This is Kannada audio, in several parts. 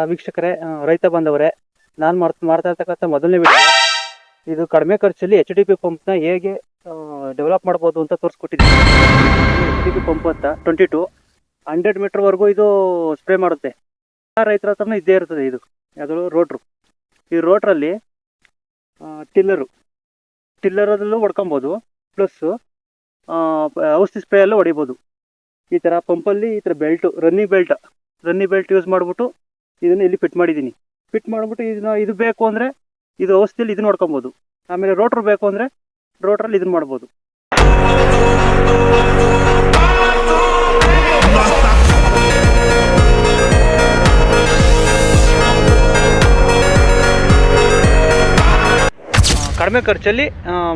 ವೀಕ್ಷಕರೇ, ರೈತ ಬಂದವರೇ, ನಾನು ಮಾಡ್ತಾ ಇರ್ತಕ್ಕಂಥ ಮೊದಲನೇ ವಿಡಿಯೋ ಇದು. ಕಡಿಮೆ ಖರ್ಚಲ್ಲಿ HDP ಪಂಪ್ನ ಹೇಗೆ ಡೆವಲಪ್ ಮಾಡ್ಬೋದು ಅಂತ ತೋರಿಸ್ಕೊಟ್ಟಿದ್ದೀನಿ. HDP ಪಂಪ್ ಅಂತ 22-100 ಮೀಟರ್ವರೆಗೂ ಇದು ಸ್ಪ್ರೇ ಮಾಡುತ್ತೆ. ರೈತರ ಹತ್ರನೂ ಇದ್ದೇ ಇರ್ತದೆ. ಇದು ಯಾವುದು ರೋಟ್ರು. ಈ ರೋಟ್ರಲ್ಲಿ ಟಿಲ್ಲರಲ್ಲೂ ಹೊಡ್ಕೊಬೋದು, ಪ್ಲಸ್ ಔಷಧಿ ಸ್ಪ್ರೇ ಅಲ್ಲೂ ಹೊಡಿಬೋದು. ಈ ಥರ ಪಂಪಲ್ಲಿ ಈ ಥರ ರನ್ನಿಂಗ್ ಬೆಲ್ಟ್ ಯೂಸ್ ಮಾಡಿಬಿಟ್ಟು ಇದನ್ನು ಇಲ್ಲಿ ಫಿಟ್ ಮಾಡಿದ್ದೀನಿ. ಫಿಟ್ ಮಾಡಿಬಿಟ್ಟು ಇದು ಬೇಕು ಅಂದರೆ ಇದು ಔಷಧಿಯಲ್ಲಿ ಇದನ್ನ ಹೊಡ್ಕೊಬೋದು. ಆಮೇಲೆ ರೋಟ್ರ್ ಬೇಕು ಅಂದರೆ ರೋಟ್ರಲ್ಲಿ ಇದನ್ನ ಮಾಡ್ಬೋದು. ಕಡಿಮೆ ಖರ್ಚಲ್ಲಿ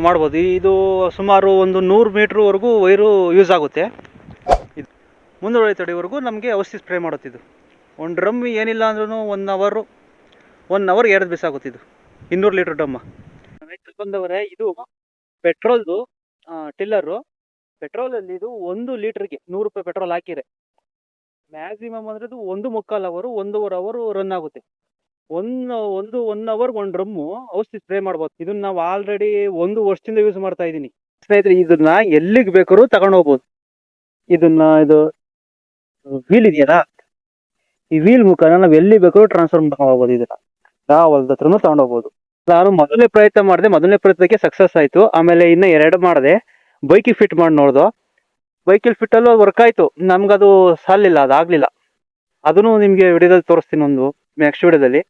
ಮಾಡ್ಬೋದು. ಇದು ಸುಮಾರು ಒಂದು 100 ಮೀಟ್ರ್ವರೆಗೂ ವೈರು ಯೂಸ್ ಆಗುತ್ತೆ. ಇದು 300 ಅಡಿವರೆಗೂ ನಮಗೆ ಔಷಧಿ ಸ್ಪ್ರೇ ಮಾಡುತ್ತಿದ್ದು. ಒಂದು ಡ್ರಮ್ ಏನಿಲ್ಲ ಅಂದ್ರೂ 1 ಅವರ್ 2 ಬೇಕಾಗುತ್ತೆ. ಇದು 200 ಲೀಟ್ರ್ ಡ್ರಮ್ಮ. ರೈತರು ಬಂದವರೇ, ಇದು ಪೆಟ್ರೋಲ್ದು ಟಿಲ್ಲರು. ಪೆಟ್ರೋಲಲ್ಲಿ ಇದು 1 ಲೀಟ್ರಿಗೆ 100 ರೂಪಾಯಿ ಪೆಟ್ರೋಲ್ ಹಾಕಿರೆ ಮ್ಯಾಕ್ಸಿಮಮ್ ಅಂದರೆ ಇದು 1.25 ಅವರ್ ರನ್ ಆಗುತ್ತೆ. 1 ಅವರ್ 1 ಡ್ರಮ್ಮು ಔಷಧಿ ಸ್ಪ್ರೇ ಮಾಡ್ಬೋದು. ಇದನ್ನ ನಾವು ಆಲ್ರೆಡಿ 1 ವರ್ಷದಿಂದ ಯೂಸ್ ಮಾಡ್ತಾ ಇದ್ದೀನಿ. ಸ್ನೇಹಿತರೆ, ಇದನ್ನ ಎಲ್ಲಿಗೆ ಬೇಕಾದ್ರೂ ತಗೊಂಡು ಹೋಗ್ಬೋದು. ಇದು ವೀಲ್ ಇದೆಯಲ್ಲ, ಈ ವೀಲ್ ಮುಖಾನ ನಾವು ಎಲ್ಲಿ ಬೇಕಾದ್ರೂ ಟ್ರಾನ್ಸ್ಫರ್ ಮಾಡ್ಕೊಂಡು ಹೋಗ್ಬೋದು. ಇದನ್ನ ಯಾವ ಹೊಲದ ಹತ್ರನೂ ತಗೊಂಡು ಹೋಗ್ಬೋದು. ನಾನು ಮೊದಲನೇ ಪ್ರಯತ್ನ ಮಾಡಿದೆ. ಮೊದಲನೇ ಪ್ರಯತ್ನಕ್ಕೆ ಸಕ್ಸಸ್ ಆಯಿತು. ಆಮೇಲೆ ಇನ್ನು 2 ಮಾಡಿದೆ. ಬೈಕಿಗೆ ಫಿಟ್ ಮಾಡಿ ನೋಡ್ದು. ಬೈಕಲ್ಲಿ ಫಿಟ್ಟಲ್ಲೂ ವರ್ಕ್ ಆಯಿತು. ನಮ್ಗದು ಸಾಲಿಲ್ಲ, ಅದಾಗಲಿಲ್ಲ. ಅದನ್ನು ನಿಮಗೆ ವಿಡಿಯೋದಲ್ಲಿ ತೋರಿಸ್ತೀನಿ, ಒಂದು ನೆಕ್ಸ್ಟ್ ವಿಡಿಯೋದಲ್ಲಿ.